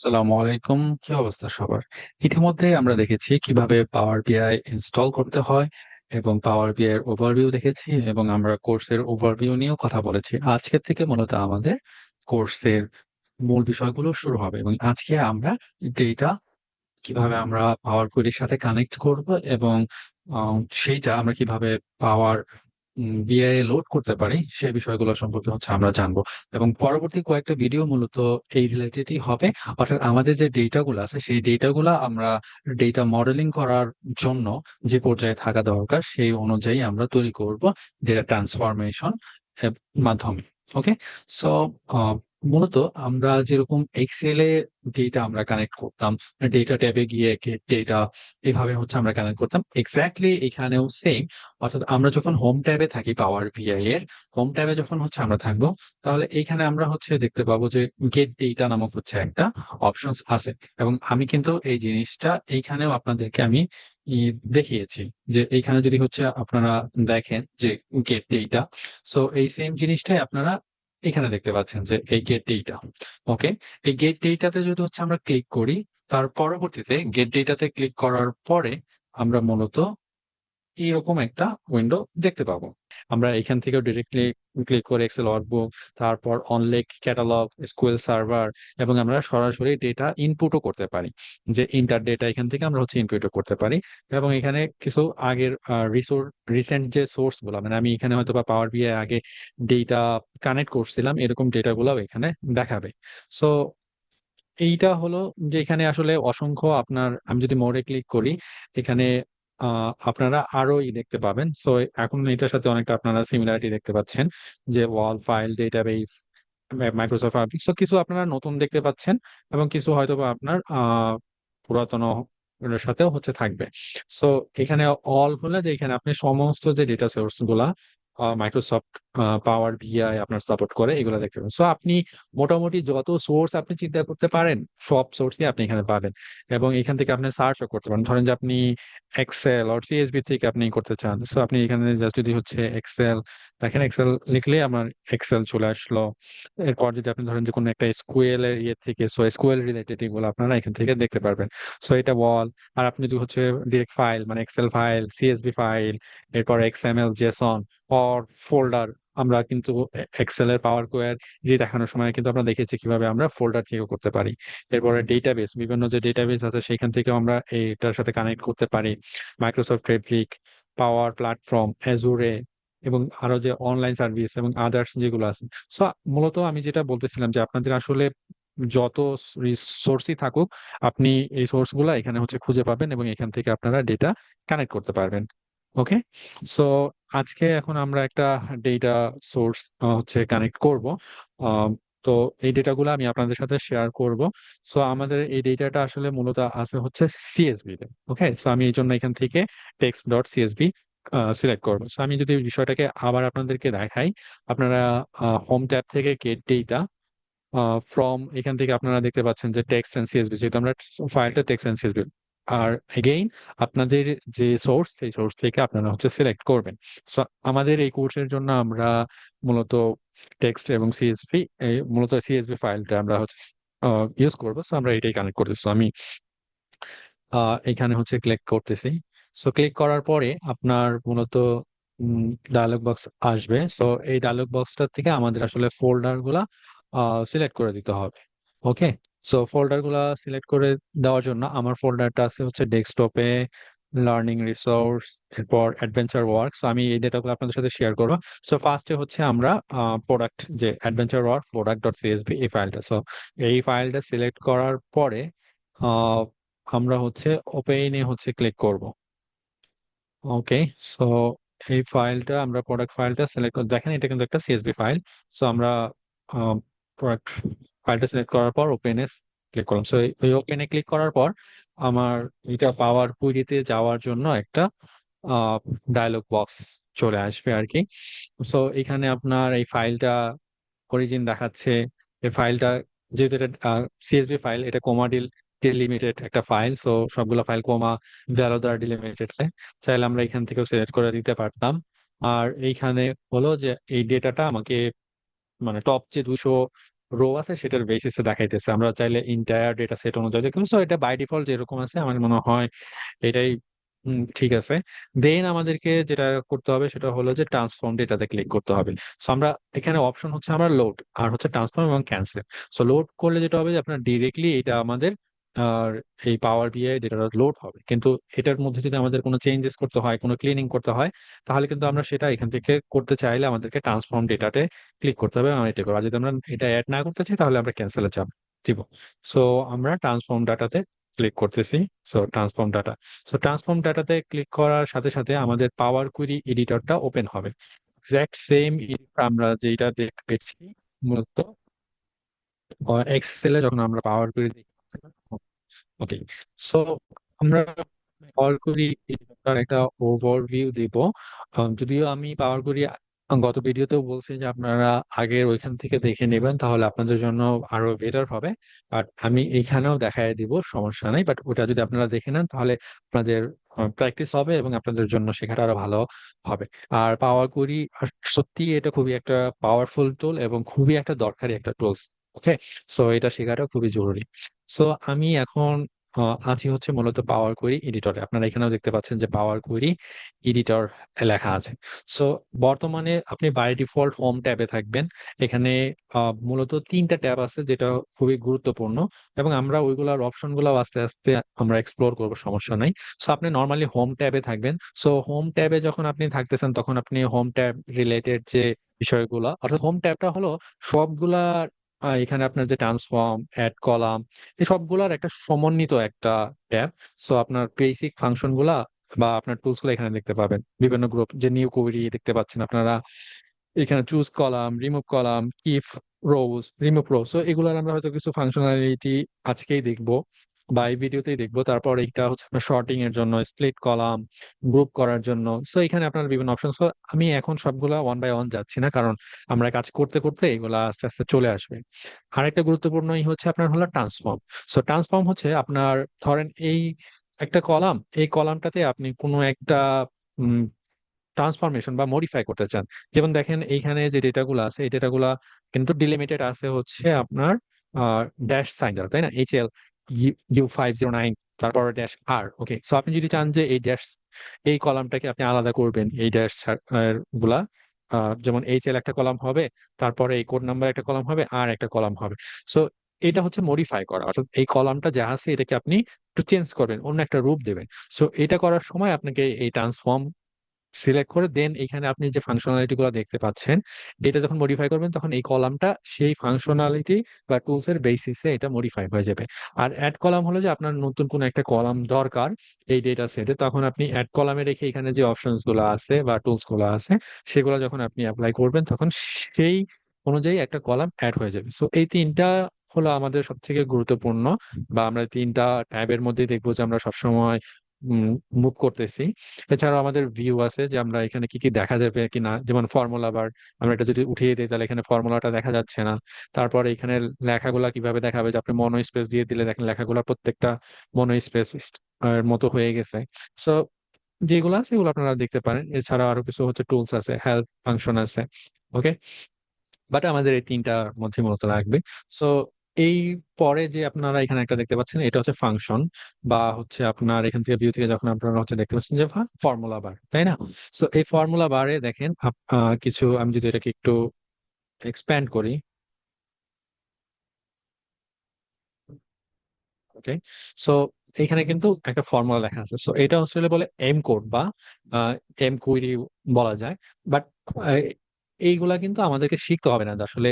আসসালামু আলাইকুম। কি অবস্থা সবার? ইতিমধ্যে আমরা দেখেছি কিভাবে পাওয়ার বিআই ইনস্টল করতে হয় এবং পাওয়ার বিআই এর ওভারভিউ দেখেছি এবং আমরা কোর্সের ওভারভিউ নিয়েও কথা বলেছি। আজকের থেকে মূলত আমাদের কোর্সের মূল বিষয়গুলো শুরু হবে এবং আজকে আমরা ডেটা কিভাবে আমরা পাওয়ার কুয়েরির সাথে কানেক্ট করব এবং সেইটা আমরা কিভাবে পাওয়ার বিআই এ লোড করতে পারি সেই বিষয়গুলো সম্পর্কে আমরা জানবো এবং পরবর্তী কয়েকটা ভিডিও মূলত এই রিলেটেডই হবে। অর্থাৎ আমাদের যে ডেটা গুলো আছে সেই ডেটা গুলা আমরা ডেটা মডেলিং করার জন্য যে পর্যায়ে থাকা দরকার সেই অনুযায়ী আমরা তৈরি করব ডেটা ট্রান্সফরমেশন মাধ্যমে। ওকে, সো মূলত আমরা যেরকম এক্সেল এ ডেটা আমরা কানেক্ট করতাম, ডেটা ট্যাবে গিয়ে গেট ডেটা, এভাবে আমরা কানেক্ট করতাম এক্স্যাক্টলি এখানেও সেম। অর্থাৎ আমরা যখন হোম ট্যাবে থাকি পাওয়ার বিআই এর হোম ট্যাবে যখন আমরা থাকবো, তাহলে এইখানে আমরা দেখতে পাবো যে গেট ডেটা নামক একটা অপশনস আছে এবং আমি কিন্তু এই জিনিসটা এইখানেও আপনাদেরকে আমি দেখিয়েছি যে এইখানে যদি আপনারা দেখেন যে গেট ডেটা, সো এই সেম জিনিসটাই আপনারা এখানে দেখতে পাচ্ছেন যে এই গেট ডেটা। ওকে, এই গেট ডেটাতে যদি আমরা ক্লিক করি, তার পরবর্তীতে গেট ডেটাতে ক্লিক করার পরে আমরা মূলত এইরকম একটা উইন্ডো দেখতে পাবো। আমরা এখান থেকেও ডিরেক্টলি ক্লিক করে এক্সেল ওয়ার্কবুক, তারপর অনলেক ক্যাটালগ, এসকিউএল সার্ভার এবং আমরা সরাসরি ডেটা ইনপুটও করতে পারি। যে ইন্টার ডেটা এখান থেকে আমরা ইনপুটও করতে পারি এবং এখানে কিছু আগের রিসেন্ট যে সোর্স গুলো, মানে আমি এখানে হয়তো বা পাওয়ার বিআই আগে ডেটা কানেক্ট করছিলাম, এরকম ডেটা গুলো এখানে দেখাবে। সো এইটা হলো যে এখানে আসলে অসংখ্য আপনার, আমি যদি মোড়ে ক্লিক করি এখানে আপনারা আরো দেখতে পাবেন। সো এখন এটার সাথে অনেকটা আপনারা সিমিলারিটি দেখতে পাচ্ছেন যে ওয়াল ফাইল ডেটাবেস মাইক্রোসফট ফাব্রিক, সো কিছু আপনারা নতুন দেখতে পাচ্ছেন এবং কিছু হয়তো বা আপনার পুরাতন এর সাথেও থাকবে। সো এখানে অল হলে যে এখানে আপনি সমস্ত যে ডেটা সোর্স গুলা মাইক্রোসফট পাওয়ার বিআই আপনার সাপোর্ট করে এগুলো দেখতে পাবেন। সো আপনি মোটামুটি যত সোর্স আপনি চিন্তা করতে পারেন সব সোর্সই আপনি এখানে পাবেন এবং এখান থেকে আপনি সার্চও করতে পারেন। ধরেন যে আপনি এক্সেল আর সিএসবি থেকে আপনি করতে চান, সো আপনি এখানে জাস্ট যদি এক্সেল দেখেন, এক্সেল লিখলে আমার এক্সেল চলে আসলো। এরপর যদি আপনি ধরেন যে কোনো একটা এসকিউএল এর থেকে, সো এসকিউএল রিলেটেড এগুলো আপনারা এখান থেকে দেখতে পারবেন। সো এটা ওয়াল। আর আপনি যদি ডিরেক্ট ফাইল মানে এক্সেল ফাইল, সিএসবি ফাইল, এরপর এক্সএমএল, জেসন অর ফোল্ডার, আমরা কিন্তু এক্সেল এর পাওয়ার কোয়ারি দেখানোর সময় কিন্তু আমরা দেখেছি কিভাবে আমরা ফোল্ডার থেকেও করতে পারি। এরপরে ডেটাবেস, বিভিন্ন যে ডেটাবেস আছে সেখান থেকেও আমরা এটার সাথে কানেক্ট করতে পারি। মাইক্রোসফট ফেব্রিক, পাওয়ার প্ল্যাটফর্ম, অ্যাজুরে এবং আরো যে অনলাইন সার্ভিস এবং আদার্স যেগুলো আছে। সো মূলত আমি যেটা বলতেছিলাম যে আপনাদের আসলে যত রিসোর্সই থাকুক, আপনি এই সোর্স গুলা এখানে খুঁজে পাবেন এবং এখান থেকে আপনারা ডেটা কানেক্ট করতে পারবেন। ওকে, সো আজকে এখন আমরা একটা ডেটা সোর্স কানেক্ট করব। আহ, তো এই ডেটাগুলো আমি আপনাদের সাথে শেয়ার করব। সো আমাদের এই ডেটাটা আসলে মূলত আছে সিএসবি তে। ওকে, সো আমি এই জন্য এখান থেকে টেক্সট ডট সিএসবি সিলেক্ট করবো। সো আমি যদি বিষয়টাকে আবার আপনাদেরকে দেখাই, আপনারা হোম ট্যাব থেকে গেট ডেটা ফ্রম, এখান থেকে আপনারা দেখতে পাচ্ছেন যে টেক্সট এন্ড সিএসভি, যেহেতু আমরা ফাইলটা টেক্সট এন্ড সিএসভি। আর এগেইন আপনাদের যে সোর্স সেই সোর্স থেকে আপনারা সিলেক্ট করবেন। সো আমাদের এই কোর্সের জন্য আমরা মূলত টেক্সট এবং সিএসভি, মূলত সিএসভি ফাইলটা আমরা ইউজ করবো। সো আমরা এটাই কানেক্ট করতেছি। আমি এখানে ক্লিক করতেছি। সো ক্লিক করার পরে আপনার মূলত ডায়লগ বক্স আসবে। সো এই ডায়লগ বক্সটা থেকে আমাদের আসলে ফোল্ডার গুলা সিলেক্ট করে দিতে হবে। ওকে, সো ফোল্ডার গুলা সিলেক্ট করে দেওয়ার জন্য আমার ফোল্ডারটা আছে ডেস্কটপে, লার্নিং রিসোর্স, এরপর অ্যাডভেঞ্চার ওয়ার্ক। সো আমি এই ডেটাগুলো আপনাদের সাথে শেয়ার করবো। সো ফার্স্টে আমরা প্রোডাক্ট, যে adventure work product dot CSV এই ফাইলটা, সো এই ফাইলটা সিলেক্ট করার পরে আমরা ওপেনে ক্লিক করব। ওকে, সো এই ফাইলটা আমরা প্রোডাক্ট ফাইলটা সিলেক্ট করে দেখেন, এটা কিন্তু একটা সিএসভি ফাইল। সো আমরা প্রোডাক্ট ফাইলটা সিলেক্ট করার পর ওপেনে ক্লিক করলাম। সো এই ওপেনে ক্লিক করার পর আমার এটা পাওয়ার কুইরিতে যাওয়ার জন্য একটা ডায়লগ বক্স চলে আসবে আর কি। সো এখানে আপনার এই ফাইলটা অরিজিন দেখাচ্ছে। এই ফাইলটা যেহেতু এটা সিএসভি ফাইল, এটা কোমা ডিলিমিটেড একটা ফাইল, সো সবগুলো ফাইল কোমা ভ্যালু দ্বারা ডিলিমিটেড। চাইলে আমরা এখান থেকেও সিলেক্ট করে দিতে পারতাম। আর এইখানে হলো যে এই ডেটাটা আমাকে, মানে টপ যে 200 রো আছে সেটার বেসিসে দেখাইতেছে। আমরা চাইলে ইন্টায়ার ডেটা সেট অনুযায়ী দেখতে পারি। সো এটা বাই ডিফল্ট যেরকম আছে আমার মনে হয় এটাই ঠিক আছে। দেন আমাদেরকে যেটা করতে হবে সেটা হলো যে ট্রান্সফর্ম ডেটাতে ক্লিক করতে হবে। সো আমরা এখানে অপশন হচ্ছে আমরা লোড আর হচ্ছে ট্রান্সফর্ম এবং ক্যান্সেল। সো লোড করলে যেটা হবে যে আপনার ডিরেক্টলি এটা আমাদের আর এই পাওয়ার বিআই ডেটাটা লোড হবে, কিন্তু এটার মধ্যে যদি আমাদের কোনো চেঞ্জেস করতে হয়, কোনো ক্লিনিং করতে হয়, তাহলে কিন্তু আমরা সেটা এখান থেকে করতে চাইলে আমাদেরকে ট্রান্সফর্ম ডেটাতে ক্লিক করতে হবে। আমরা এটা করবো। আর যদি আমরা এটা অ্যাড না করতে চাই তাহলে আমরা ক্যান্সেলে যাব দিব। সো আমরা ট্রান্সফর্ম ডাটাতে ক্লিক করতেছি। So transform data, so transform ডাটাতে ক্লিক করার সাথে সাথে আমাদের পাওয়ার কুইরি এডিটরটা ওপেন হবে। এক্সাক্ট সেম আমরা যেটা দেখতেছি মূলত এক্সেলে যখন আমরা পাওয়ার কুইরি দেখি। ওকে, সো আমরা পাওয়ার কুইরি এডিটর একটা ওভারভিউ দিব। যদিও আমি পাওয়ার কুইরি গত ভিডিওতেও বলছি যে আপনারা আগের ওইখান থেকে দেখে নেবেন, তাহলে আপনাদের জন্য আরো বেটার হবে। বাট আমি এইখানেও দেখায় দিব, সমস্যা নাই। বাট ওটা যদি আপনারা দেখে নেন তাহলে আপনাদের প্র্যাকটিস হবে এবং আপনাদের জন্য শেখাটা আরো ভালো হবে। আর পাওয়ার কুইরি সত্যি এটা খুবই একটা পাওয়ারফুল টুল এবং খুবই একটা দরকারি একটা টুলস। ওকে, সো এটা শেখাটা খুবই জরুরি। সো আমি এখন আছি হচ্ছে মূলত পাওয়ার কোয়েরি এডিটরে। আপনারা এখানেও দেখতে পাচ্ছেন যে পাওয়ার কোয়েরি এডিটর লেখা আছে। সো বর্তমানে আপনি বাই ডিফল্ট হোম ট্যাবে থাকবেন। এখানে মূলত তিনটা ট্যাব আছে যেটা খুবই গুরুত্বপূর্ণ, এবং আমরা ওইগুলোর অপশন গুলো আস্তে আস্তে আমরা এক্সপ্লোর করবো, সমস্যা নাই। সো আপনি নর্মালি হোম ট্যাবে থাকবেন। সো হোম ট্যাবে যখন আপনি থাকতেছেন তখন আপনি হোম ট্যাব রিলেটেড যে বিষয়গুলো, অর্থাৎ হোম ট্যাবটা হলো সবগুলা এখানে আপনার যে ট্রান্সফর্ম, অ্যাড কলাম, এই সবগুলার একটা সমন্বিত একটা ট্যাব। সো আপনার বেসিক ফাংশন গুলা বা আপনার টুলস গুলো এখানে দেখতে পাবেন। বিভিন্ন গ্রুপ যে নিউ কোয়েরি দেখতে পাচ্ছেন আপনারা, এখানে choose column, remove column, keep rows, remove row. So এগুলার আমরা হয়তো কিছু ফাংশনালিটি আজকেই দেখবো বা এই ভিডিওতেই দেখবো। তারপর এটা হচ্ছে আপনার শর্টিং এর জন্য, স্প্লিট কলাম, গ্রুপ করার জন্য। সো এখানে আপনার বিভিন্ন অপশন। সো আমি এখন সবগুলা ওয়ান বাই ওয়ান যাচ্ছি না, কারণ আমরা কাজ করতে করতে এগুলা আস্তে আস্তে চলে আসবে। আরেকটা গুরুত্বপূর্ণ হচ্ছে আপনার হলো ট্রান্সফর্ম। সো ট্রান্সফর্ম হচ্ছে আপনার, ধরেন এই একটা কলাম, এই কলামটাতে আপনি কোনো একটা ট্রান্সফরমেশন বা মডিফাই করতে চান। যেমন দেখেন এইখানে যে ডেটাগুলো আছে, এই ডেটাগুলা কিন্তু ডিলিমিটেড আছে হচ্ছে আপনার ড্যাশ সাইন দ্বারা, তাই না? HL U509, তারপর ড্যাশ আর। ওকে, সো আপনি যদি চান যে এই ড্যাশ, এই কলামটাকে আপনি আলাদা করবেন, এই ড্যাশ গুলা যেমন HL একটা কলাম হবে, তারপরে এই কোড নাম্বার একটা কলাম হবে, আর একটা কলাম হবে। সো এটা হচ্ছে মডিফাই করা, অর্থাৎ এই কলামটা যা আছে এটাকে আপনি একটু চেঞ্জ করবেন, অন্য একটা রূপ দেবেন। সো এটা করার সময় আপনাকে এই ট্রান্সফর্ম সিলেক্ট করে দেন এখানে আপনি যে ফাংশনালিটি গুলো দেখতে পাচ্ছেন, এটা যখন মডিফাই করবেন তখন এই কলামটা সেই ফাংশনালিটি বা টুলস এর বেসিসে এটা মডিফাই হয়ে যাবে। আর অ্যাড কলাম হলো যে আপনার নতুন কোন একটা কলাম দরকার এই ডেটা সেটে, তখন আপনি অ্যাড কলামে রেখে এখানে যে অপশনস গুলো আছে বা টুলস গুলো আছে সেগুলো যখন আপনি অ্যাপ্লাই করবেন তখন সেই অনুযায়ী একটা কলাম অ্যাড হয়ে যাবে। সো এই তিনটা হলো আমাদের সব থেকে গুরুত্বপূর্ণ, বা আমরা তিনটা ট্যাবের মধ্যে দেখবো যে আমরা সবসময় মুভ করতেছি। এছাড়াও আমাদের ভিউ আছে যে আমরা এখানে কি কি দেখা যাবে কিনা, যেমন ফর্মুলা বার, আমরা এটা যদি উঠিয়ে দিই তাহলে এখানে ফর্মুলাটা দেখা যাচ্ছে না। তারপরে এখানে লেখাগুলা কিভাবে দেখাবে, যে আপনি মনো স্পেস দিয়ে দিলে দেখেন লেখাগুলা প্রত্যেকটা মনো স্পেস এর মতো হয়ে গেছে। সো যেগুলো আছে এগুলো আপনারা দেখতে পারেন। এছাড়া আরো কিছু হচ্ছে টুলস আছে, হেল্প ফাংশন আছে। ওকে, বাট আমাদের এই তিনটার মধ্যে মূলত লাগবে। সো এই পরে যে আপনারা এখানে একটা দেখতে পাচ্ছেন এটা হচ্ছে ফাংশন, বা হচ্ছে আপনার এখান থেকে ভিউ থেকে যখন আপনারা হচ্ছে দেখতে পাচ্ছেন যে ফর্মুলা বার, তাই না? সো এই ফর্মুলা বারে দেখেন কিছু, আমি যদি এটাকে একটু এক্সপ্যান্ড করি। ওকে, সো এখানে কিন্তু একটা ফর্মুলা লেখা আছে। সো এটা আসলে বলে এম কোড বা এম কুইরি বলা যায়। বাট এইগুলা কিন্তু আমাদেরকে শিখতে হবে না যে আসলে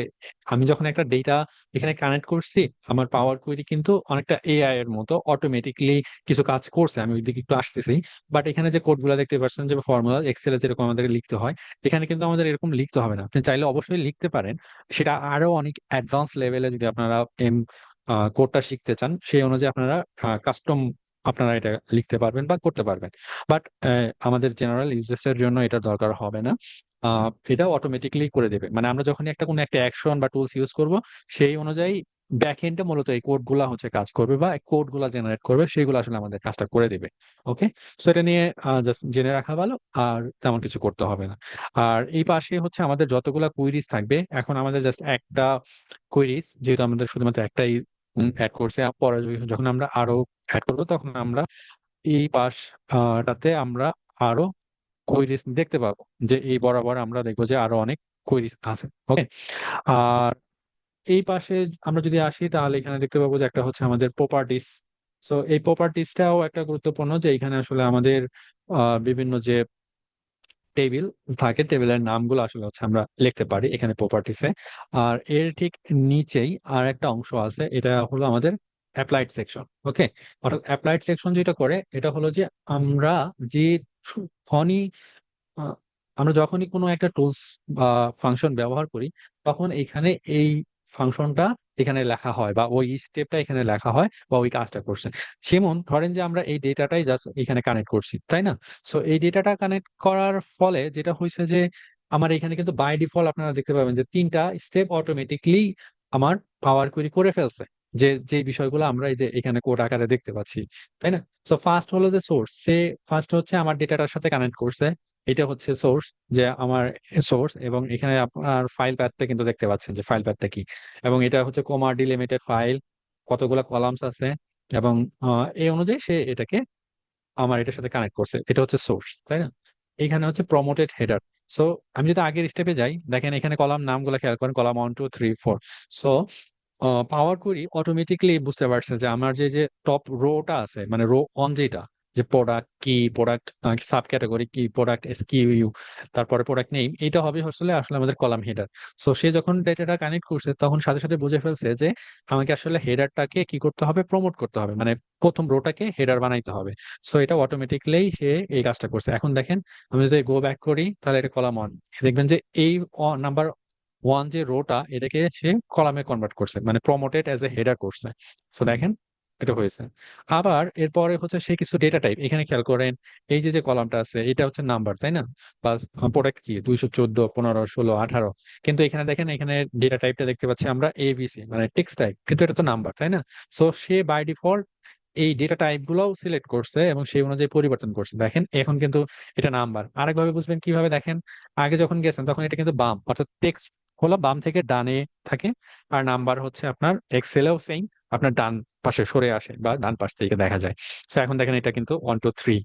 আমি যখন একটা ডেটা এখানে কানেক্ট করছি, আমার পাওয়ার কুইরি কিন্তু অনেকটা এআই এর মতো অটোমেটিকলি কিছু কাজ করছে, আমি ওই দিকে একটু আসতেছি। বাট এখানে যে কোডগুলো দেখতে পাচ্ছেন যে ফর্মুলা এক্সেলে যেরকম আমাদের লিখতে হয়, এখানে কিন্তু আমাদের এরকম লিখতে হবে না। আপনি চাইলে অবশ্যই লিখতে পারেন, সেটা আরো অনেক অ্যাডভান্স লেভেলে যদি আপনারা কোডটা শিখতে চান সেই অনুযায়ী আপনারা কাস্টম আপনারা এটা লিখতে পারবেন বা করতে পারবেন। বাট আমাদের জেনারেল ইউজেস এর জন্য এটা দরকার হবে না। এটা অটোমেটিকলি করে দেবে, মানে আমরা যখন একটা কোনো একটা অ্যাকশন বা টুলস ইউজ করব সেই অনুযায়ী ব্যাক এন্ডে মূলত এই কোড গুলা হচ্ছে কাজ করবে বা কোড গুলা জেনারেট করবে, সেগুলো আসলে আমাদের কাজটা করে দিবে। ওকে, সো এটা নিয়ে জাস্ট জেনে রাখা ভালো, আর তেমন কিছু করতে হবে না। আর এই পাশে হচ্ছে আমাদের যতগুলা কুইরিজ থাকবে, এখন আমাদের জাস্ট একটা কুইরিজ, যেহেতু আমাদের শুধুমাত্র একটাই অ্যাড করছে, পরে যখন আমরা আরো অ্যাড করবো তখন আমরা এই পাশটাতে আমরা আরো কুইরিজ দেখতে পাবো, যে এই বরাবর আমরা দেখবো যে আরো অনেক কুইরিজ আছে। ওকে, আর এই পাশে আমরা যদি আসি তাহলে এখানে দেখতে পাবো যে একটা হচ্ছে আমাদের প্রপার্টিস। সো এই প্রপার্টিসটাও একটা গুরুত্বপূর্ণ, যে এখানে আসলে আমাদের বিভিন্ন যে টেবিল থাকে, টেবিলের নামগুলো আসলে হচ্ছে আমরা লিখতে পারি এখানে প্রপার্টিসে। আর এর ঠিক নিচেই আর একটা অংশ আছে, এটা হলো আমাদের অ্যাপ্লাইড সেকশন। ওকে, অর্থাৎ অ্যাপ্লাইড সেকশন যেটা করে এটা হলো যে আমরা যে যখনই আহ, আমরা যখনই কোনো একটা টুলস বা ফাংশন ব্যবহার করি, তখন এখানে এই ফাংশনটা এখানে লেখা হয় বা ওই স্টেপটা এখানে লেখা হয় বা ওই কাজটা করছে। যেমন ধরেন যে আমরা এই ডেটাটাই জাস্ট এখানে কানেক্ট করছি, তাই না? সো এই ডেটাটা কানেক্ট করার ফলে যেটা হয়েছে যে আমার এখানে কিন্তু বাই ডিফল্ট আপনারা দেখতে পাবেন যে তিনটা স্টেপ অটোমেটিকলি আমার পাওয়ার কোয়েরি করে ফেলছে, যে যে বিষয়গুলো আমরা এই যে এখানে কোড আকারে দেখতে পাচ্ছি, তাই না? সো ফার্স্ট হলো যে সোর্স, সে ফার্স্ট হচ্ছে আমার ডেটাটার সাথে কানেক্ট করছে, এটা হচ্ছে সোর্স, যে আমার সোর্স। এবং এখানে আপনার ফাইল প্যাথটা কিন্তু দেখতে পাচ্ছেন যে ফাইল প্যাথটা কি, এবং এটা হচ্ছে কমা ডিলিমিটেড ফাইল, কতগুলো কলামস আছে, এবং এই অনুযায়ী সে এটাকে আমার এটার সাথে কানেক্ট করছে, এটা হচ্ছে সোর্স, তাই না? এখানে হচ্ছে প্রমোটেড হেডার। সো আমি যদি আগের স্টেপে যাই, দেখেন এখানে কলাম নামগুলো খেয়াল করেন, কলাম 1 2 3 4। সো পাওয়ার কোয়েরি অটোমেটিকলি বুঝতে পারছে যে আমার যে যে টপ রোটা আছে, মানে রো অন যেটা, যে প্রোডাক্ট কি, প্রোডাক্ট সাব ক্যাটাগরি কি, প্রোডাক্ট এসকিউ, তারপরে প্রোডাক্ট নেম, এটা হবে আসলে আসলে আমাদের কলাম হেডার। সো সে যখন ডেটাটা কানেক্ট করছে তখন সাথে সাথে বুঝে ফেলছে যে আমাকে আসলে হেডারটাকে কি করতে হবে, প্রমোট করতে হবে, মানে প্রথম রোটাকে হেডার বানাইতে হবে। সো এটা অটোমেটিকলি সে এই কাজটা করছে। এখন দেখেন আমি যদি গো ব্যাক করি তাহলে এটা কলাম ওয়ান, দেখবেন যে এই নাম্বার ওয়ান যে রোটা এটাকে সে কলামে কনভার্ট করছে, মানে প্রমোটেড অ্যাজ এ হেডার করছে। সো দেখেন এটা হয়েছে। আবার এরপরে হচ্ছে সে কিছু ডেটা টাইপ, এখানে খেয়াল করেন এই যে যে কলামটা আছে এটা হচ্ছে নাম্বার, তাই না? প্লাস প্রোডাক্ট কি 214 15 16 18, কিন্তু এখানে দেখেন এখানে ডেটা টাইপটা দেখতে পাচ্ছি আমরা এবিসি, মানে টেক্সট টাইপ, কিন্তু এটা তো নাম্বার, তাই না? সো সে বাই ডিফল্ট এই ডেটা টাইপ গুলোও সিলেক্ট করছে এবং সেই অনুযায়ী পরিবর্তন করছে। দেখেন এখন কিন্তু এটা নাম্বার। আরেকভাবে বুঝবেন কিভাবে, দেখেন আগে যখন গেছেন তখন এটা কিন্তু বাম, অর্থাৎ টেক্সট হলো বাম থেকে ডানে থাকে, আর নাম্বার হচ্ছে আপনার এক্সেলেও সেম, আপনার ডান পাশে সরে আসে বা ডান পাশ থেকে দেখা যায়। সো এখন দেখেন এটা কিন্তু 1 2 3,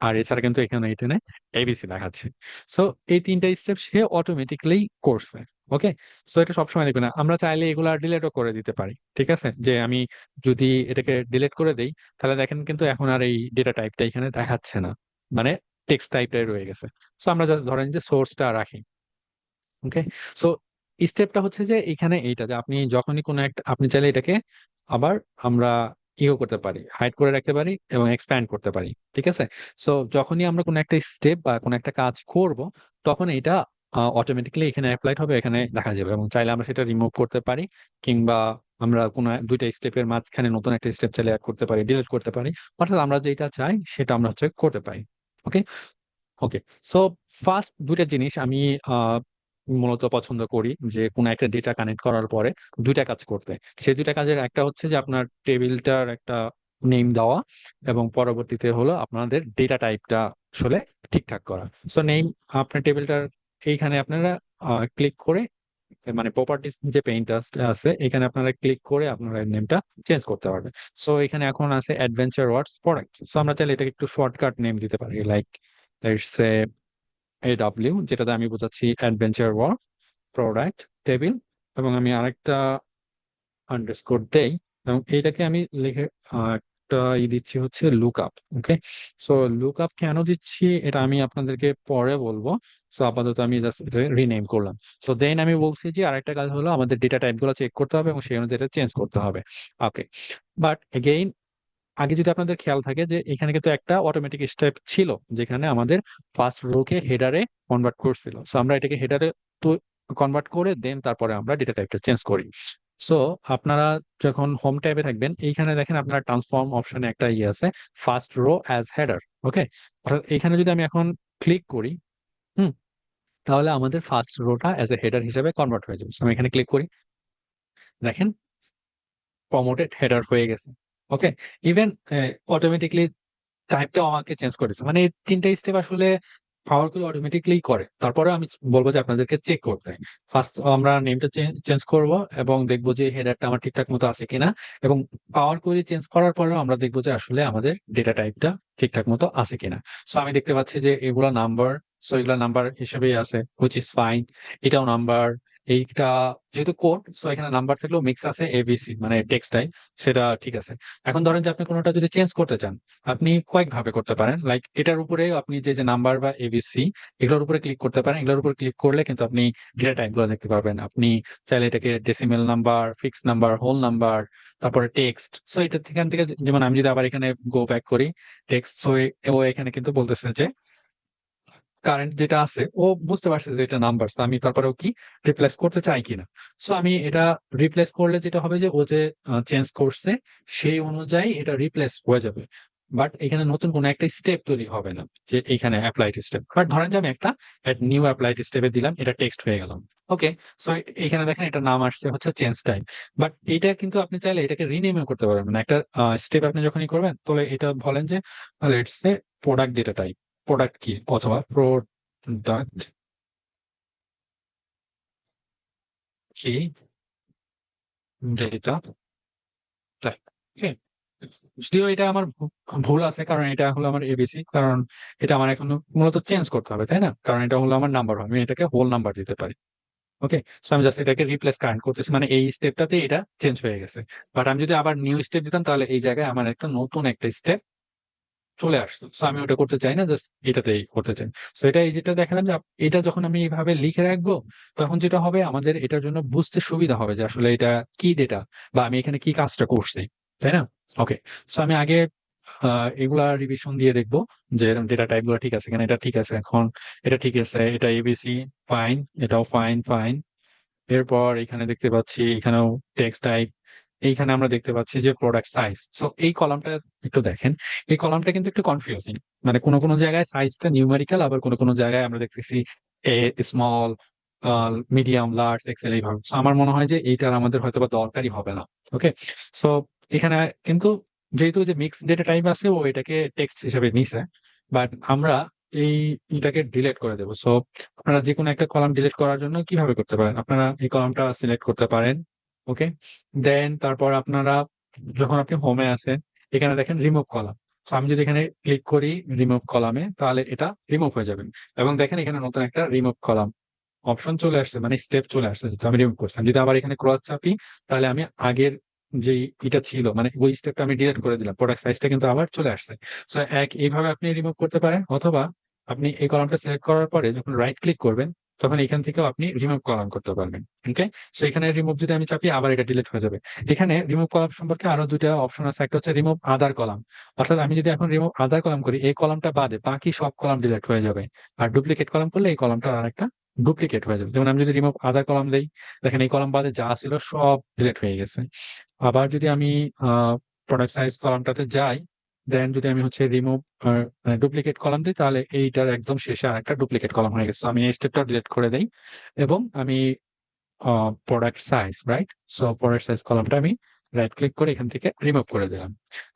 আর এছাড়া কিন্তু এখানে এখানে এবিসি দেখাচ্ছে। সো এই তিনটা স্টেপ সে অটোমেটিকলি করছে। ওকে, সো এটা সবসময় দেখবে না, আমরা চাইলে এগুলা ডিলেটও করে দিতে পারি। ঠিক আছে, যে আমি যদি এটাকে ডিলিট করে দেই তাহলে দেখেন কিন্তু এখন আর এই ডেটা টাইপটা এখানে দেখাচ্ছে না, মানে টেক্সট টাইপটাই রয়ে গেছে। সো আমরা জাস্ট ধরেন যে সোর্সটা রাখি। ওকে, সো স্টেপটা হচ্ছে যে এখানে এইটা, যে আপনি যখনই কোনো একটা, আপনি চাইলে এটাকে আবার আমরা ইও করতে পারি, হাইড করে রাখতে পারি এবং এক্সপ্যান্ড করতে পারি। ঠিক আছে, সো যখনই আমরা কোনো একটা স্টেপ বা কোনো একটা কাজ করব তখন এটা অটোমেটিক্যালি এখানে অ্যাপ্লাইড হবে, এখানে দেখা যাবে, এবং চাইলে আমরা সেটা রিমুভ করতে পারি, কিংবা আমরা কোনো দুইটা স্টেপের মাঝখানে নতুন একটা স্টেপ চাইলে অ্যাড করতে পারি, ডিলিট করতে পারি। অর্থাৎ আমরা যেটা চাই সেটা আমরা হচ্ছে করতে পারি। ওকে, ওকে, সো ফার্স্ট দুইটা জিনিস আমি আহ, মূলত পছন্দ করি, যে কোনো একটা ডেটা কানেক্ট করার পরে দুইটা কাজ করতে। সেই দুইটা কাজের একটা হচ্ছে যে আপনার টেবিলটার একটা নেম দেওয়া, এবং পরবর্তীতে হলো আপনাদের ডেটা টাইপটা আসলে ঠিকঠাক করা। সো নেম, আপনার টেবিলটার এইখানে আপনারা ক্লিক করে, মানে প্রপার্টিস যে পেইন্ট আছে এখানে আপনারা ক্লিক করে আপনারা নেমটা চেঞ্জ করতে পারবেন। সো এখানে এখন আছে অ্যাডভেঞ্চার ওয়ার্ডস প্রোডাক্ট। সো আমরা চাইলে এটাকে একটু শর্টকাট নেম দিতে পারি, লাইক লেটস সে AW, যেটাতে আমি বোঝাচ্ছি অ্যাডভেঞ্চার ওয়ার্ড প্রোডাক্ট টেবিল, এবং আমি আরেকটা আন্ডারস্কোর দেই, এবং এইটাকে আমি লিখে একটা দিচ্ছি হচ্ছে লুক আপ। ওকে, সো লুক আপ কেন দিচ্ছি এটা আমি আপনাদেরকে পরে বলবো। সো আপাতত আমি জাস্ট এটা রিনেম করলাম। সো দেন আমি বলছি যে আরেকটা কাজ হলো আমাদের ডেটা টাইপ গুলো চেক করতে হবে এবং সেই অনুযায়ী চেঞ্জ করতে হবে। ওকে, বাট এগেইন, আগে যদি আপনাদের খেয়াল থাকে যে এখানে কিন্তু একটা অটোমেটিক স্টেপ ছিল যেখানে আমাদের ফার্স্ট রোকে হেডারে কনভার্ট করছিল। সো আমরা এটাকে হেডারে তো কনভার্ট করে দেন তারপরে আমরা ডেটা টাইপটা চেঞ্জ করি। সো আপনারা যখন হোম ট্যাবে থাকবেন এইখানে দেখেন আপনার ট্রান্সফর্ম অপশনে একটা ইয়ে আছে, ফার্স্ট রো অ্যাজ হেডার। ওকে, অর্থাৎ এখানে যদি আমি এখন ক্লিক করি, হুম, তাহলে আমাদের first rota as a header হিসেবে কনভার্ট হয়ে যাবে। So আমি এখানে ক্লিক করি, দেখেন প্রমোটেড হেডার হয়ে গেছে। ওকে, ইভেন অটোমেটিকলি টাইপটাও আমাকে চেঞ্জ করেছে। মানে এই ৩ টা স্টেপ আসলে পাওয়ার কুইরি অটোমেটিক্যালি করে। তারপরে আমি বলব যে আপনাদেরকে চেক করতে। ফার্স্ট আমরা নেমটা চেঞ্জ করব এবং দেখব যে হেডারটা আমার ঠিকঠাক মতো আছে কিনা, এবং পাওয়ার কুইরি চেঞ্জ করার পরেও আমরা দেখব যে আসলে আমাদের ডেটা টাইপটা ঠিকঠাক মতো আছে কিনা। সো আমি দেখতে পাচ্ছি যে এগুলা নাম্বার, সো এগুলা নাম্বার হিসেবেই আছে, হুইচ ইজ ফাইন। এটাও নাম্বার, এইটা যেহেতু কোড, সো এখানে নাম্বার থাকলেও মিক্স আছে এবিসি মানে টেক্সটাই, সেটা ঠিক আছে। এখন ধরেন যে আপনি কোনোটা যদি চেঞ্জ করতে চান, আপনি কয়েকভাবে করতে পারেন। লাইক এটার উপরে আপনি যে নাম্বার বা এবিসি এগুলোর উপরে ক্লিক করতে পারেন। এগুলোর উপর ক্লিক করলে কিন্তু আপনি ডেটা টাইপ গুলো দেখতে পারবেন। আপনি চাইলে এটাকে decimal number, fix number, whole number, তারপরে টেক্সট। সো এটা এখান থেকে যেমন আমি যদি আবার এখানে গো ব্যাক করি টেক্সট, সো ও এখানে কিন্তু বলতেছে যে কারেন্ট যেটা আছে ও বুঝতে পারছে যে এটা নাম্বার, আমি তারপরেও কি রিপ্লেস করতে চাই কিনা। সো আমি এটা রিপ্লেস করলে যেটা হবে যে ও যে চেঞ্জ করছে সেই অনুযায়ী এটা রিপ্লেস হয়ে যাবে। বাট এখানে নতুন কোনো একটা স্টেপ তৈরি হবে না যে এখানে অ্যাপ্লাইড স্টেপ। বাট ধরেন যে আমি একটা নিউ অ্যাপ্লাইড স্টেপে দিলাম, এটা টেক্সট হয়ে গেল। ওকে, সো এখানে দেখেন এটা নাম আসছে হচ্ছে চেঞ্জ টাইপ। বাট এটা কিন্তু আপনি চাইলে এটাকে রিনেমও করতে পারবেন। মানে একটা স্টেপ আপনি যখনই করবেন তাহলে এটা বলেন যে let's say product data type, product কি অথবা প্রোডাক্ট কি ডেটা টাইপ। ওকে, যদিও এটা আমার ভুল আছে, কারণ এটা হলো আমার এবিসি, কারণ এটা আমার এখন মূলত চেঞ্জ করতে হবে, তাই না? কারণ এটা হলো আমার নাম্বার, আমি এটাকে হোল নাম্বার দিতে পারি। ওকে, সো আমি জাস্ট এটাকে রিপ্লেস কারেন্ট করতেছি, মানে এই স্টেপটাতে এটা চেঞ্জ হয়ে গেছে। বাট আমি যদি আবার নিউ স্টেপ দিতাম তাহলে এই জায়গায় আমার একটা নতুন একটা স্টেপ চলে আসতো। সো আমি ওটা করতে চাই না, জাস্ট এটাতেই করতে চাই। সো এটা এই যেটা দেখালাম যে এটা যখন আমি এইভাবে লিখে রাখবো, তখন যেটা হবে আমাদের এটার জন্য বুঝতে সুবিধা হবে যে আসলে এটা কি ডেটা বা আমি এখানে কি কাজটা করছি, তাই না? ওকে, সো আমি আগে এগুলা রিভিশন দিয়ে দেখবো যে ডেটা টাইপ গুলো ঠিক আছে কিনা। এটা ঠিক আছে, এখন এটা ঠিক আছে, এটা এবিসি ফাইন, এটাও ফাইন ফাইন। এরপর এখানে দেখতে পাচ্ছি এখানেও টেক্সট টাইপ, এইখানে আমরা দেখতে পাচ্ছি যে প্রোডাক্ট সাইজ। সো এই কলামটা একটু দেখেন, এই কলামটা কিন্তু একটু কনফিউজিং। মানে কোনো কোনো জায়গায় সাইজটা নিউমেরিক্যাল, আবার কোনো কোনো জায়গায় আমরা দেখতেছি a small, medium, large, Excel এইভাবে। সো আমার মনে হয় যে এইটার আমাদের হয়তো বা দরকারই হবে না। ওকে, সো এখানে কিন্তু যেহেতু যে মিক্স ডেটা টাইপ আছে ও এটাকে টেক্সট হিসেবে নিছে, বাট আমরা এই এটাকে ডিলিট করে দেবো। সো আপনারা যে কোনো একটা কলাম ডিলিট করার জন্য কিভাবে করতে পারেন, আপনারা এই কলামটা সিলেক্ট করতে পারেন। ওকে, দেন তারপর আপনারা যখন আপনি হোমে আসেন এখানে দেখেন রিমুভ কলাম। সো আমি যদি এখানে ক্লিক করি রিমুভ কলামে, তাহলে এটা রিমুভ হয়ে যাবে। এবং দেখেন এখানে নতুন একটা রিমুভ কলাম অপশন চলে আসছে, মানে স্টেপ চলে আসছে যেটা আমি রিমুভ করছিলাম। যদি আবার এখানে ক্রস চাপি তাহলে আমি আগের যে এটা ছিল মানে ওই স্টেপটা আমি ডিলিট করে দিলাম, প্রোডাক্ট সাইজটা কিন্তু আবার চলে আসছে। সো এইভাবে আপনি রিমুভ করতে পারেন, অথবা আপনি এই কলামটা সিলেক্ট করার পরে যখন রাইট ক্লিক করবেন তখন এখান থেকেও আপনি রিমুভ কলাম করতে পারবেন। ওকে, সো এখানে রিমুভ যদি আমি চাপি আবার এটা ডিলিট হয়ে যাবে। এখানে রিমুভ কলাম সম্পর্কে আরো দুইটা অপশন আছে, একটা হচ্ছে রিমুভ আদার কলাম। অর্থাৎ আমি যদি এখন রিমুভ আদার কলাম করি এই কলামটা বাদে বাকি সব কলাম ডিলিট হয়ে যাবে। আর ডুপ্লিকেট কলাম করলে এই কলামটা আর একটা ডুপ্লিকেট হয়ে যাবে। যেমন আমি যদি রিমুভ আদার কলাম দেই, দেখেন এই কলাম বাদে যা ছিল সব ডিলিট হয়ে গেছে। আবার যদি আমি প্রোডাক্ট সাইজ কলামটাতে যাই, দেন যদি আমি হচ্ছে রিমুভ ডুপ্লিকেট কলাম দিই, তাহলে এইটার একদম শেষে আর একটা ডুপ্লিকেট কলাম হয়ে গেছে। So আমি এই স্টেপটা ডিলিট করে দেই এবং আমি product size right, so product size কলামটা আমি রাইট ক্লিক করে এখান থেকে রিমুভ করে দিলাম।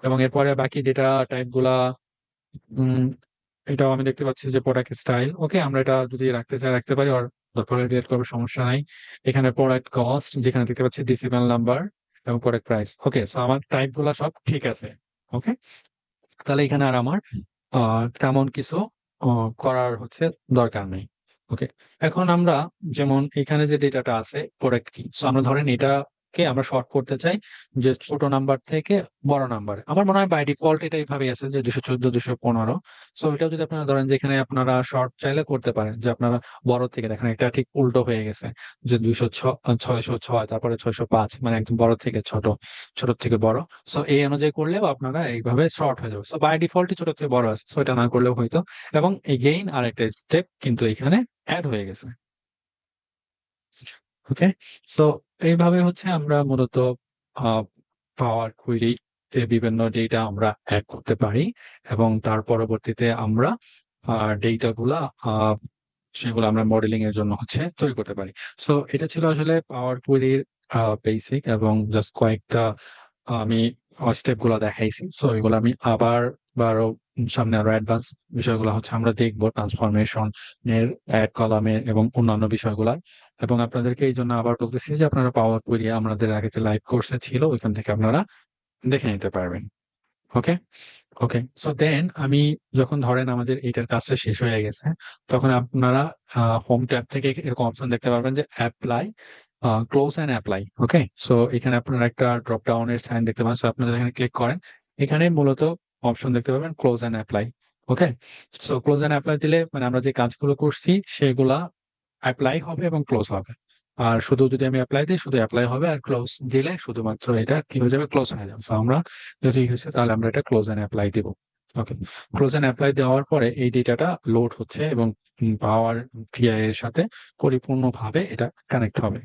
এবং এরপরে বাকি ডেটা টাইপ গুলা উম, এটাও আমি দেখতে পাচ্ছি যে প্রোডাক্ট স্টাইল। ওকে, আমরা এটা যদি রাখতে চাই রাখতে পারি, আর দরকার ডিলিট করবো, সমস্যা নাই। এখানে প্রোডাক্ট কস্ট যেখানে দেখতে পাচ্ছি ডিসিমাল নাম্বার এবং প্রোডাক্ট প্রাইস। ওকে, সো আমার টাইপ গুলা সব ঠিক আছে। ওকে, তাহলে এখানে আর আমার তেমন কিছু করার হচ্ছে দরকার নেই। ওকে, এখন আমরা যেমন এখানে যে ডেটাটা আছে প্রোডাক্ট কি, সো আমরা ধরেন এটাকে আমরা শর্ট করতে চাই যে ছোট নাম্বার থেকে বড় নাম্বার। আমার মনে হয় বাই ডিফল্ট এটা এইভাবে আছে যে 214, 215। সো এটাও যদি আপনারা ধরেন যেখানে আপনারা শর্ট চাইলে করতে পারেন যে আপনারা বড় থেকে, দেখেন এটা ঠিক উল্টো হয়ে গেছে যে 606, তারপরে 605, মানে একদম বড় থেকে ছোট, ছোট থেকে বড়। সো এই অনুযায়ী করলেও আপনারা এইভাবে শর্ট হয়ে যাবে। সো বাই ডিফল্টই ছোট থেকে বড় আছে, সো এটা না করলেও হয়তো। এবং এগেইন আর একটা স্টেপ কিন্তু এখানে অ্যাড হয়ে গেছে। ওকে, সো এইভাবে হচ্ছে আমরা মূলত পাওয়ার কুইরি তে বিভিন্ন ডেটা আমরা অ্যাড করতে পারি এবং তার পরবর্তীতে আমরা ডেটা গুলা সেগুলো আমরা মডেলিং এর জন্য হচ্ছে তৈরি করতে পারি। সো এটা ছিল আসলে পাওয়ার কুইরির বেসিক এবং জাস্ট কয়েকটা আমি স্টেপ গুলো দেখাইছি। সো এগুলো আমি আবার আরো সামনে আরো অ্যাডভান্স বিষয়গুলো হচ্ছে আমরা দেখবো ট্রান্সফরমেশন এর, অ্যাড কলামের এবং অন্যান্য বিষয়গুলা। এবং আপনাদেরকে এই জন্য আবার বলতেছি যে আপনারা পাওয়ার কোয়েরি আমাদের আগে যে লাইভ কোর্সে ছিল ওইখান থেকে আপনারা দেখে নিতে পারবেন। ওকে, ওকে। সো দেন আমি যখন ধরেন আমাদের এইটার কাজটা শেষ হয়ে গেছে, তখন আপনারা হোম ট্যাব থেকে এরকম অপশন দেখতে পারবেন যে apply, close and apply. Okay, so এখানে আপনারা একটা ড্রপ ডাউনের সাইন দেখতে পাবেন। সো আপনারা এখানে ক্লিক করেন, এখানে মূলত অপশন দেখতে পাবেন close and apply. Okay, so close and apply দিলে মানে আমরা যে কাজগুলো করছি সেগুলা অ্যাপ্লাই হবে এবং ক্লোজ হবে। আর শুধু যদি আমি অ্যাপ্লাই দিই, শুধু অ্যাপ্লাই হবে, আর ক্লোজ দিলে শুধুমাত্র এটা কি হয়ে যাবে, ক্লোজ হয়ে যাবে। তো আমরা যদি হয়েছে তাহলে আমরা এটা ক্লোজ এন্ড অ্যাপ্লাই দিব। ওকে, ক্লোজ এন্ড অ্যাপ্লাই দেওয়ার পরে এই ডেটাটা লোড হচ্ছে এবং পাওয়ার ভিআই এর সাথে পরিপূর্ণভাবে এটা কানেক্ট হবে।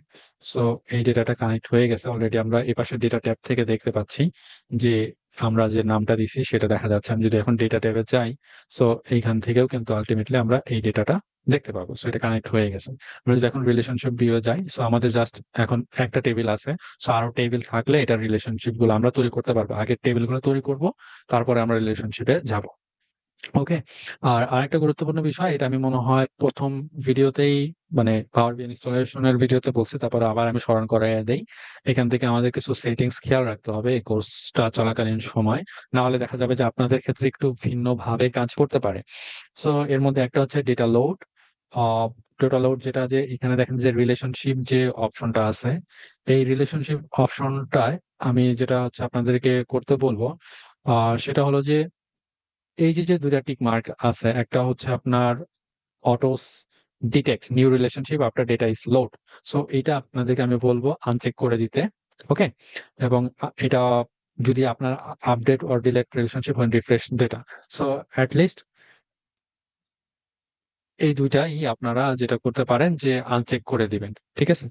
সো এই ডেটাটা কানেক্ট হয়ে গেছে অলরেডি। আমরা এই পাশে ডেটা ট্যাব থেকে দেখতে পাচ্ছি যে আমরা যে নামটা দিছি সেটা দেখা যাচ্ছে। আমি যদি এখন ডেটা ট্যাবে যাই, সো এইখান থেকেও কিন্তু আলটিমেটলি আমরা এই ডেটাটা দেখতে পাবো। সো এটা কানেক্ট হয়ে গেছে। আমরা যদি এখন রিলেশনশিপ ভিউ যাই, সো আমাদের জাস্ট এখন একটা টেবিল আছে। সো আরো টেবিল থাকলে এটা রিলেশনশিপ গুলো আমরা তৈরি করতে পারবো। আগে টেবিল গুলো তৈরি করব, তারপরে আমরা রিলেশনশিপে যাব। ওকে, আর আরেকটা গুরুত্বপূর্ণ বিষয়, এটা আমি মনে হয় প্রথম ভিডিওতেই মানে পাওয়ার বিআই ইনস্টলেশনের ভিডিওতে বলছি, তারপরে আবার আমি স্মরণ করাই দেই। এখান থেকে আমাদের কিছু সেটিংস খেয়াল রাখতে হবে এই কোর্সটা চলাকালীন সময়, না হলে দেখা যাবে যে আপনাদের ক্ষেত্রে একটু ভিন্ন ভাবে কাজ করতে পারে। সো এর মধ্যে একটা হচ্ছে ডেটা লোড। ডেটা লোড যেটা, যে এখানে দেখেন যে রিলেশনশিপ যে অপশনটা আছে, এই রিলেশনশিপ অপশনটায় আমি যেটা হচ্ছে আপনাদেরকে করতে বলবো সেটা হলো যে এই যে যে দুইটা টিক মার্ক আছে, একটা হচ্ছে আপনার autos detect new relationship after data is load. So এটা আপনাদেরকে আমি বলবো আনচেক করে দিতে। ওকে, এবং এটা যদি আপনার আপডেট অর ডিলেট রিলেশনশিপ হয় রিফ্রেশ ডেটা। সো অ্যাটলিস্ট এই দুইটাই আপনারা যেটা করতে পারেন যে আনচেক করে দিবেন। ঠিক আছে,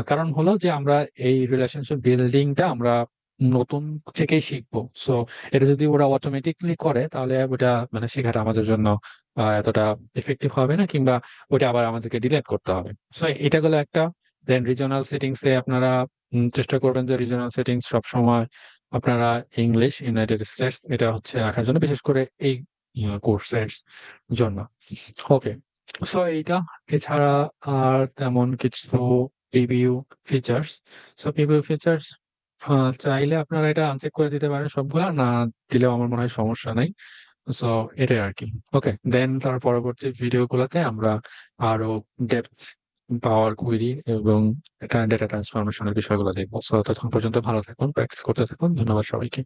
কারণ হলো যে আমরা এই রিলেশনশিপ বিল্ডিংটা আমরা নতুন থেকেই শিখবো। সো এটা যদি ওরা অটোমেটিকলি করে তাহলে ওটা মানে শেখাটা আমাদের জন্য এতটা এফেক্টিভ হবে না, কিংবা ওটা আবার আমাদেরকে ডিলেট করতে হবে। সো এটা গেলো একটা। দেন রিজনাল সেটিংস এ আপনারা চেষ্টা করবেন যে রিজনাল সেটিংস সবসময় আপনারা ইংলিশ, ইউনাইটেড স্টেটস এটা হচ্ছে রাখার জন্য, বিশেষ করে এই কোর্সের জন্য। ওকে, সো এইটা, এছাড়া আর তেমন কিছু preview features. So preview features চাইলে আপনারা এটা আনচেক করে দিতে পারেন সবগুলা, না দিলেও আমার মনে হয় সমস্যা নাই। সো এটাই আর কি। ওকে, দেন তার পরবর্তী ভিডিও গুলাতে আমরা আরো ডেপথ পাওয়ার কুইরি এবং ডেটা ট্রান্সফরমেশনের বিষয়গুলো দেখবো। সো ততক্ষণ পর্যন্ত ভালো থাকুন, প্র্যাকটিস করতে থাকুন। ধন্যবাদ সবাইকে।